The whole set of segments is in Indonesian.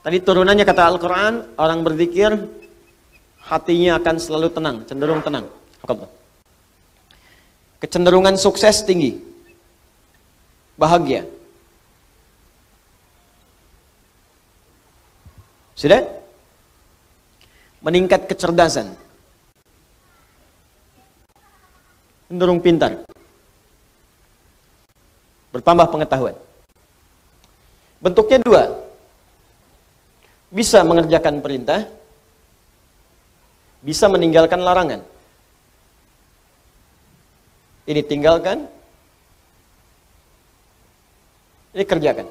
Tadi turunannya kata Al-Quran, orang berzikir hatinya akan selalu tenang, cenderung tenang. Kecenderungan sukses tinggi, bahagia. Sudah? Meningkat kecerdasan, cenderung pintar, bertambah pengetahuan. Bentuknya dua, bisa mengerjakan perintah, bisa meninggalkan larangan. Ini tinggalkan, ini kerjakan.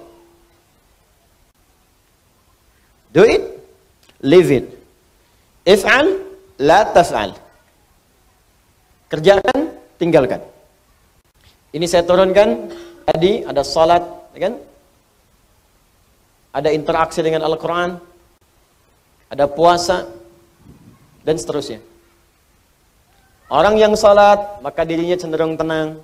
Do it, live it. If'al, la taf'al. Kerjakan, tinggalkan. Ini saya turunkan tadi, ada salat, kan? Ada interaksi dengan Al-Quran, ada puasa, dan seterusnya. Orang yang salat, maka dirinya cenderung tenang.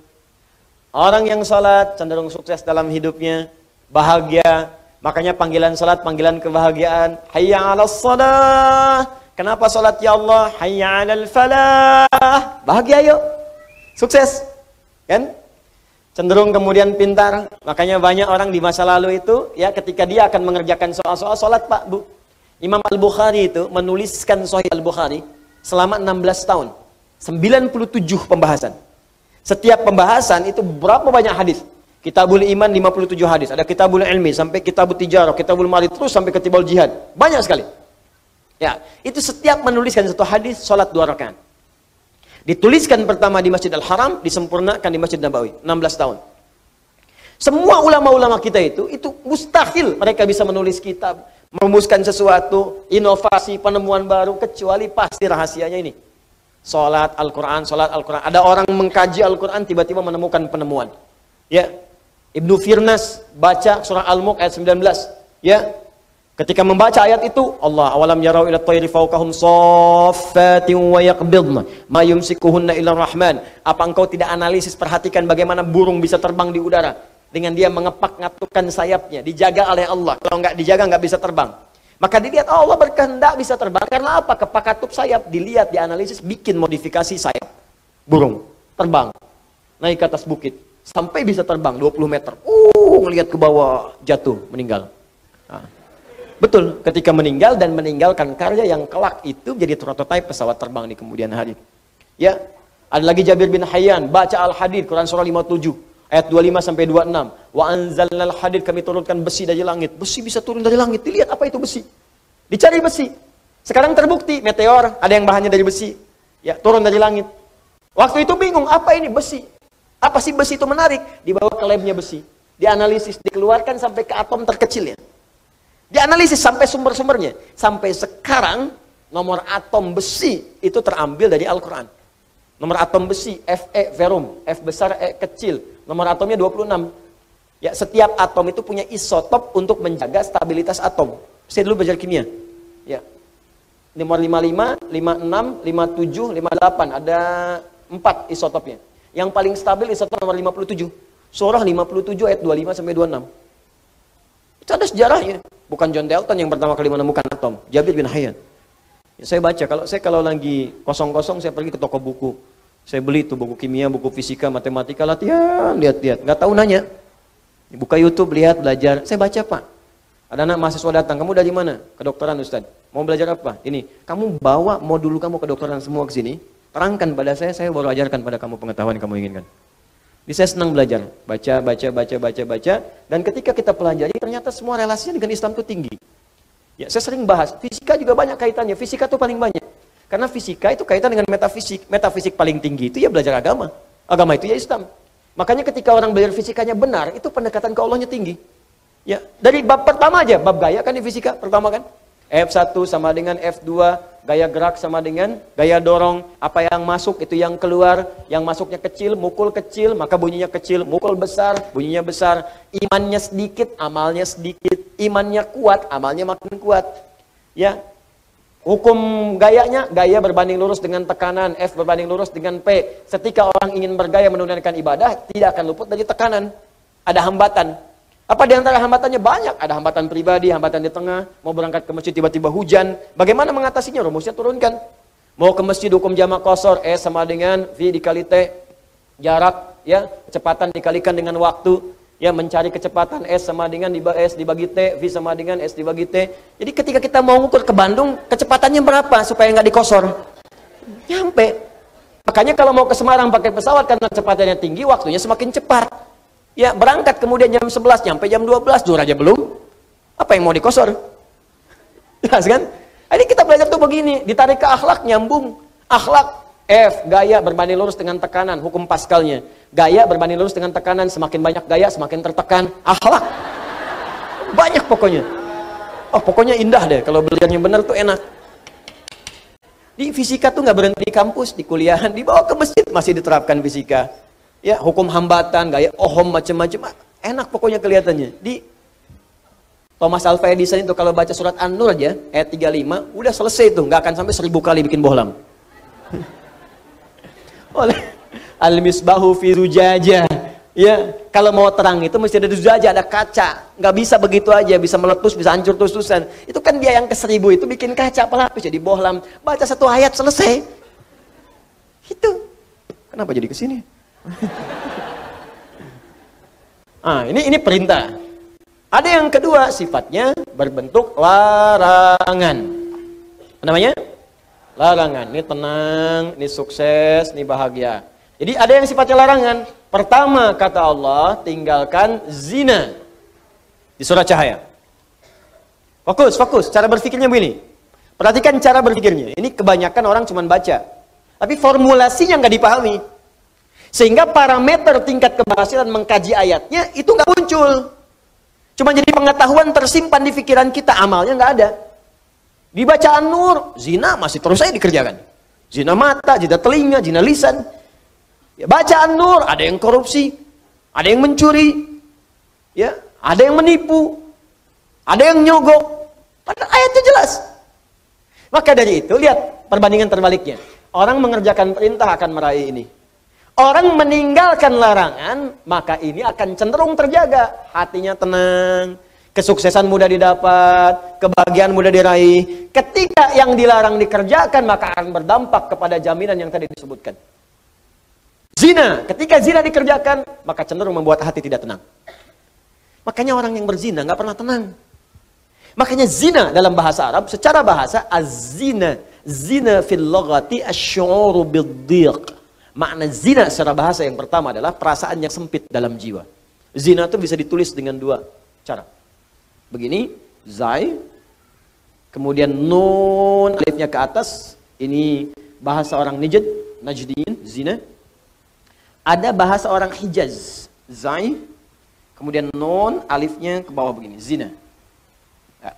Orang yang salat, cenderung sukses dalam hidupnya, bahagia. Makanya panggilan salat, panggilan kebahagiaan. Hayya 'alas shalah. Kenapa salat ya Allah? Hayya 'alal falah. Bahagia yuk. Sukses. Kan? Cenderung kemudian pintar. Makanya banyak orang di masa lalu itu, ya ketika dia akan mengerjakan soal-soal salat, Pak, Bu. Imam Al-Bukhari itu menuliskan Sahih Al-Bukhari selama 16 tahun. 97 pembahasan. Setiap pembahasan itu berapa banyak hadis? Kitabul Iman 57 hadis, ada Kitabul Ilmi sampai Kitabul Tijarah, Kitabul Mali, terus sampai Kitabul Jihad. Banyak sekali. Ya, itu setiap menuliskan satu hadis salat 2 rakaat. Dituliskan pertama di Masjid Al-Haram, disempurnakan di Masjid Nabawi, 16 tahun. Semua ulama-ulama kita itu mustahil mereka bisa menulis kitab, merumuskan sesuatu, inovasi, penemuan baru, kecuali pasti rahasianya ini. Salat Al-Quran, salat Al-Quran. Ada orang mengkaji Al-Quran, tiba-tiba menemukan penemuan. Ya, Ibnu Firnas baca surah Al-Mulk ayat 19. Ya, ketika membaca ayat itu, Allah awalam yarau ila tayri fawqahum saffatin wa yaqbidna ma yumsikuhunna illa rahman. Apa engkau tidak analisis, perhatikan bagaimana burung bisa terbang di udara dengan dia mengepak-ngatukan sayapnya, dijaga oleh Allah. Kalau nggak dijaga nggak bisa terbang. Maka dilihat, oh, Allah berkehendak bisa terbang. Karena apa? Kepak-katup sayap. Dilihat, dianalisis, bikin modifikasi sayap burung, terbang, naik ke atas bukit, sampai bisa terbang 20 meter. Ngelihat ke bawah, jatuh, meninggal. Nah, betul, ketika meninggal dan meninggalkan karya yang kelak itu jadi prototipe pesawat terbang di kemudian hari. Ya, ada lagi Jabir bin Hayyan baca Al-Hadid, Quran surah 57 ayat 25 sampai 26. Wa anzalnal hadid, kami turunkan besi dari langit. Besi bisa turun dari langit. Dilihat apa itu besi. Dicari besi. Sekarang terbukti meteor ada yang bahannya dari besi. Ya, turun dari langit. Waktu itu bingung, apa ini besi? Apa sih besi itu menarik? Dibawa ke labnya besi. Dianalisis, dikeluarkan sampai ke atom terkecilnya. Dianalisis sampai sumber-sumbernya. Sampai sekarang nomor atom besi itu terambil dari Al-Quran. Nomor atom besi, Fe verum, F besar, E kecil. Nomor atomnya 26. Ya, setiap atom itu punya isotop untuk menjaga stabilitas atom. Saya dulu belajar kimia. Ya. Nomor 55, 56, 57, 58. Ada 4 isotopnya. Yang paling stabil isotop nomor 57. Surah 57 ayat 25 sampai 26. Itu ada sejarahnya. Bukan John Dalton yang pertama kali menemukan atom. Jabir bin Hayyan. Ya, saya baca, kalau lagi kosong-kosong saya pergi ke toko buku. Saya beli tuh buku kimia, buku fisika, matematika, latihan, lihat-lihat. Nggak tahu nanya. Buka YouTube, lihat, belajar. Saya baca, Pak. Ada anak mahasiswa datang, kamu dari mana? Kedokteran, Ustaz. Mau belajar apa? Ini, kamu bawa modul kamu kedokteran semua ke sini. Terangkan pada saya baru ajarkan pada kamu pengetahuan yang kamu inginkan. Jadi saya senang belajar. Baca. Dan ketika kita pelajari, ternyata semua relasinya dengan Islam itu tinggi. Ya, saya sering bahas, fisika juga banyak kaitannya. Fisika itu paling banyak. Karena fisika itu kaitan dengan metafisik. Metafisik paling tinggi itu ya belajar agama. Agama itu ya Islam. Makanya ketika orang belajar fisikanya benar, itu pendekatan ke Allahnya tinggi. Ya, dari bab pertama aja, bab gaya kan di fisika pertama kan. F1 sama dengan F2, gaya gerak sama dengan gaya dorong. Apa yang masuk itu yang keluar. Yang masuknya kecil, mukul kecil, maka bunyinya kecil. Mukul besar, bunyinya besar. Imannya sedikit, amalnya sedikit. Imannya kuat, amalnya makin kuat. Ya. Hukum gayanya, gaya berbanding lurus dengan tekanan, F berbanding lurus dengan P. Ketika orang ingin bergaya menunaikan ibadah, tidak akan luput dari tekanan. Ada hambatan. Apa di antara hambatannya? Banyak. Ada hambatan pribadi, hambatan di tengah. Mau berangkat ke masjid tiba-tiba hujan. Bagaimana mengatasinya? Rumusnya turunkan. Mau ke masjid hukum jamak qashar, S sama dengan V dikali T. Jarak, ya, kecepatan dikalikan dengan waktu. Ya, mencari kecepatan S sama dengan S dibagi T, V sama dengan S dibagi T. Jadi ketika kita mau ngukur ke Bandung, kecepatannya berapa supaya nggak dikosor? Nyampe. Makanya kalau mau ke Semarang pakai pesawat karena kecepatannya tinggi, waktunya semakin cepat. Ya, berangkat kemudian jam 11, nyampe jam 12, zuhur aja belum. Apa yang mau dikosor? Jelas kan? Ini kita belajar tuh begini, ditarik ke akhlak, nyambung. Akhlak, F, gaya berbanding lurus dengan tekanan, hukum Pascalnya. Gaya berbanding lurus dengan tekanan, semakin banyak gaya, semakin tertekan. Akhlak. Banyak pokoknya. Oh, pokoknya indah deh, kalau belajarnya benar tuh enak. Di fisika tuh nggak berhenti di kampus, di kuliahan, dibawa ke masjid, masih diterapkan fisika. Ya, hukum hambatan, gaya Ohm, macam-macam. Enak pokoknya kelihatannya. Di Thomas Alva Edison itu kalau baca surat An-Nur aja, ayat 35, udah selesai tuh. Nggak akan sampai 1000 kali bikin bohlam. Oleh Al-Misbahu fi Zujajah. Ya, kalau mau terang itu mesti ada zujajah, ada kaca. Nggak bisa begitu aja, bisa meletus, bisa hancur terus-terusan. Itu kan dia yang ke 1000 itu bikin kaca pelapis jadi bohlam. Baca satu ayat selesai. Itu. Kenapa jadi ke sini? Ini perintah. Ada yang kedua, sifatnya berbentuk larangan. Apa namanya? Larangan. Ini tenang, ini sukses, ini bahagia. Jadi ada yang sifatnya larangan. Pertama kata Allah, tinggalkan zina. Di surah Cahaya. Fokus. Cara berpikirnya begini. Perhatikan cara berpikirnya. Ini kebanyakan orang cuma baca. Tapi formulasinya nggak dipahami. Sehingga parameter tingkat keberhasilan mengkaji ayatnya itu nggak muncul. Cuma jadi pengetahuan tersimpan di pikiran kita, amalnya nggak ada. Di bacaan Nur, zina masih terus saja dikerjakan. Zina mata, zina telinga, zina lisan. Ya, bacaan Nur, ada yang korupsi, ada yang mencuri, ya, ada yang menipu, ada yang nyogok. Padahal ayatnya jelas. Maka dari itu, lihat perbandingan terbaliknya. Orang mengerjakan perintah akan meraih ini. Orang meninggalkan larangan, maka ini akan cenderung terjaga. Hatinya tenang, kesuksesan mudah didapat, kebahagiaan mudah diraih. Ketika yang dilarang dikerjakan, maka akan berdampak kepada jaminan yang tadi disebutkan. Zina, ketika zina dikerjakan, maka cenderung membuat hati tidak tenang. Makanya orang yang berzina nggak pernah tenang. Makanya zina dalam bahasa Arab, secara bahasa, az-zina. Zina fil lughati asy-syu'uru bid-dhiq. Makna zina secara bahasa yang pertama adalah perasaan yang sempit dalam jiwa. Zina itu bisa ditulis dengan dua cara. Begini, zai, kemudian nun, alifnya ke atas. Ini bahasa orang Najdin, zina. Ada bahasa orang Hijaz, zai, kemudian nun, alifnya ke bawah begini, zina. Ya.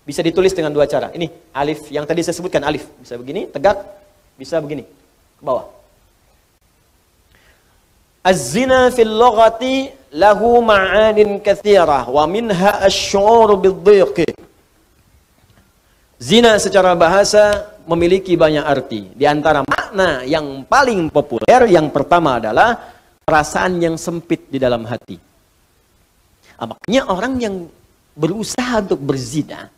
Bisa ditulis dengan dua cara. Ini alif yang tadi saya sebutkan, alif. Bisa begini, tegak. Bisa begini, ke bawah. Az-zina fil lughati lahu ma'anin katsirah wa minha asy-syu'ur bid-dhiq. Zina secara bahasa memiliki banyak arti. Di antara makna yang paling populer, yang pertama adalah perasaan yang sempit di dalam hati. Makanya orang yang berusaha untuk berzina,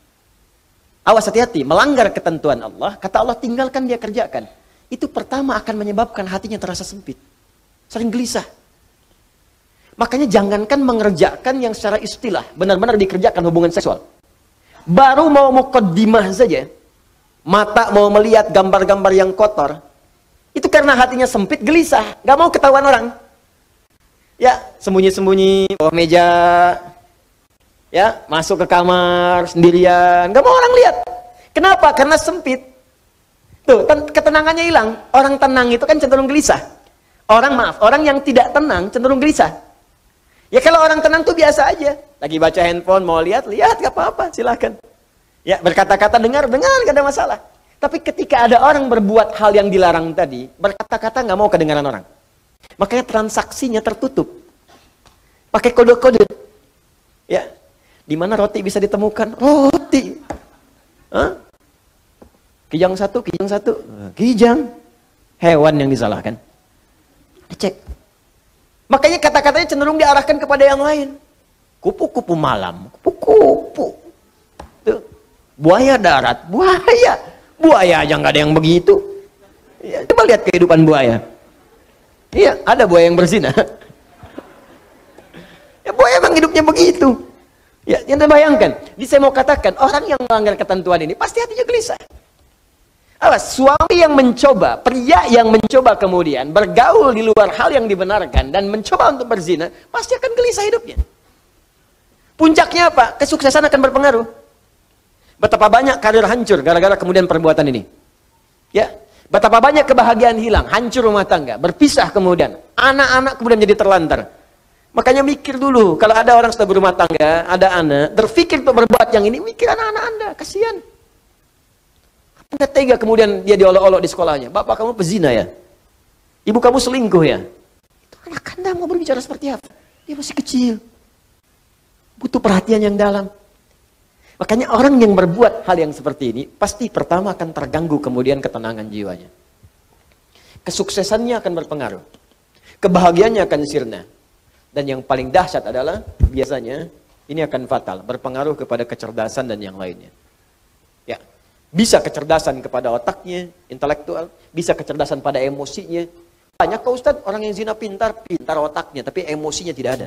awas hati-hati, melanggar ketentuan Allah, kata Allah tinggalkan dia kerjakan. Itu pertama akan menyebabkan hatinya terasa sempit. Sering gelisah. Makanya jangankan mengerjakan yang secara istilah, benar-benar dikerjakan hubungan seksual. Baru mau muqaddimah saja, mata mau melihat gambar-gambar yang kotor, itu karena hatinya sempit, gelisah, gak mau ketahuan orang. Ya, sembunyi-sembunyi, bawah meja, ya, masuk ke kamar sendirian, gak mau orang lihat. Kenapa? Karena sempit. Tuh, ketenangannya hilang. Orang tenang itu kan cenderung gelisah. Orang yang tidak tenang cenderung gelisah. Ya kalau orang tenang tuh biasa aja. Lagi baca handphone, mau lihat, gak apa-apa, silakan. Ya, berkata-kata, dengar, gak ada masalah. Tapi ketika ada orang berbuat hal yang dilarang tadi, berkata-kata gak mau kedengaran orang. Makanya transaksinya tertutup. Pakai kode-kode. Ya, di mana roti bisa ditemukan? Roti. Hah? Kijang satu. Kijang. Hewan yang disalahkan. Dicek. Makanya kata-katanya cenderung diarahkan kepada yang lain. Kupu-kupu malam, kupu-kupu. Tuh. Buaya darat, buaya. Buaya aja nggak ada yang begitu. Ya, coba lihat kehidupan buaya. Iya, ada buaya yang berzina. Ya, buaya emang hidupnya begitu. Ya, yang bayangkan. Jadi saya mau katakan, orang yang melanggar ketentuan ini pasti hatinya gelisah. Awas, suami yang mencoba, pria yang mencoba kemudian bergaul di luar hal yang dibenarkan dan mencoba untuk berzina, pasti akan gelisah hidupnya. Puncaknya apa? Kesuksesan akan berpengaruh. Betapa banyak karir hancur gara-gara kemudian perbuatan ini. Ya, betapa banyak kebahagiaan hilang, hancur rumah tangga, berpisah kemudian, anak-anak kemudian jadi terlantar. Makanya mikir dulu, kalau ada orang sudah berumah tangga, ada anak, berpikir untuk berbuat yang ini, mikir anak-anak Anda, kasihan. Anda tega kemudian dia diolok-olok di sekolahnya. Bapak kamu pezina ya? Ibu kamu selingkuh ya? Itu anak Anda mau berbicara seperti apa? Dia masih kecil. Butuh perhatian yang dalam. Makanya orang yang berbuat hal yang seperti ini, pasti pertama akan terganggu kemudian ketenangan jiwanya. Kesuksesannya akan berpengaruh. Kebahagiaannya akan sirna. Dan yang paling dahsyat adalah, biasanya, ini akan fatal. Berpengaruh kepada kecerdasan dan yang lainnya. Ya. Bisa kecerdasan kepada otaknya, intelektual, bisa kecerdasan pada emosinya. Banyak kok Ustadz, orang yang zina pintar, pintar otaknya, tapi emosinya tidak ada.